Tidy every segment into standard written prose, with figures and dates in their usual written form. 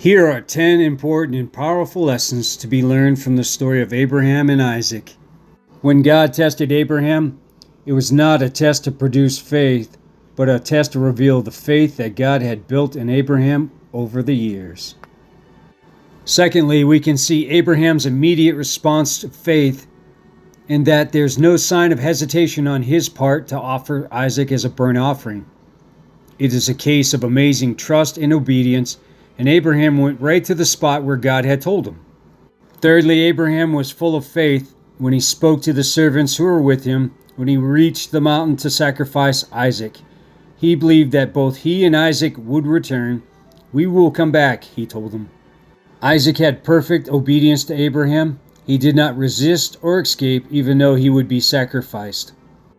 Here are 10 important and powerful lessons to be learned from the story of Abraham and Isaac. When God tested Abraham, it was not a test to produce faith, but a test to reveal the faith that God had built in Abraham over the years. Secondly, we can see Abraham's immediate response to faith in that there's no sign of hesitation on his part to offer Isaac as a burnt offering. It is a case of amazing trust and obedience, and Abraham went right to the spot where God had told him. Thirdly, Abraham was full of faith when he spoke to the servants who were with him when he reached the mountain to sacrifice Isaac. He believed that both he and Isaac would return. "We will come back," he told them. Isaac had perfect obedience to Abraham. He did not resist or escape, even though he would be sacrificed.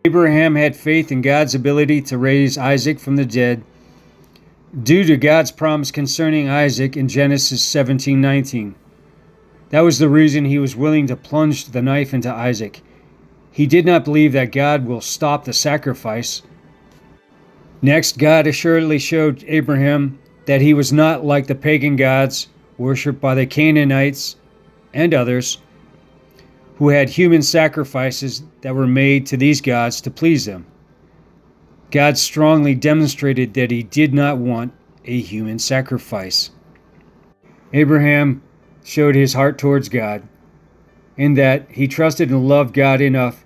Abraham had faith in God's ability to raise Isaac from the dead due to God's promise concerning Isaac in Genesis 17:19. That was the reason he was willing to plunge the knife into Isaac. He did not believe that God will stop the sacrifice. Next, God assuredly showed Abraham that he was not like the pagan gods worshipped by the Canaanites and others who had human sacrifices that were made to these gods to please them. God strongly demonstrated that he did not want a human sacrifice. Abraham showed his heart towards God in that he trusted and loved God enough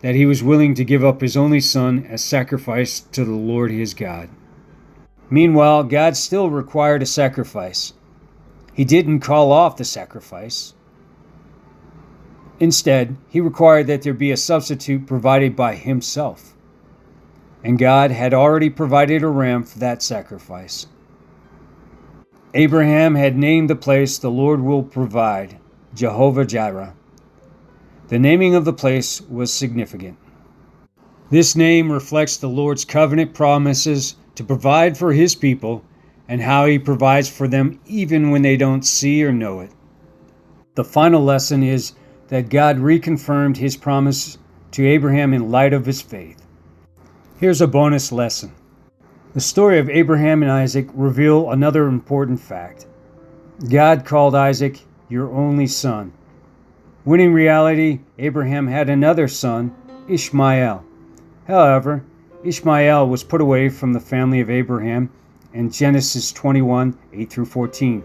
that he was willing to give up his only son as sacrifice to the Lord his God. Meanwhile, God still required a sacrifice. He didn't call off the sacrifice. Instead, he required that there be a substitute provided by himself. And God had already provided a ram for that sacrifice. Abraham had named the place "The Lord will provide," Jehovah-Jireh. The naming of the place was significant. This name reflects the Lord's covenant promises to provide for his people and how he provides for them even when they don't see or know it. The final lesson is that God reconfirmed his promise to Abraham in light of his faith. Here's a bonus lesson. The story of Abraham and Isaac reveal another important fact. God called Isaac your only son, when in reality, Abraham had another son, Ishmael. However, Ishmael was put away from the family of Abraham in Genesis 21, 8-14.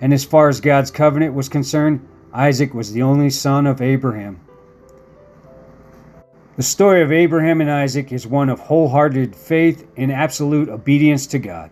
And as far as God's covenant was concerned, Isaac was the only son of Abraham. The story of Abraham and Isaac is one of wholehearted faith and absolute obedience to God.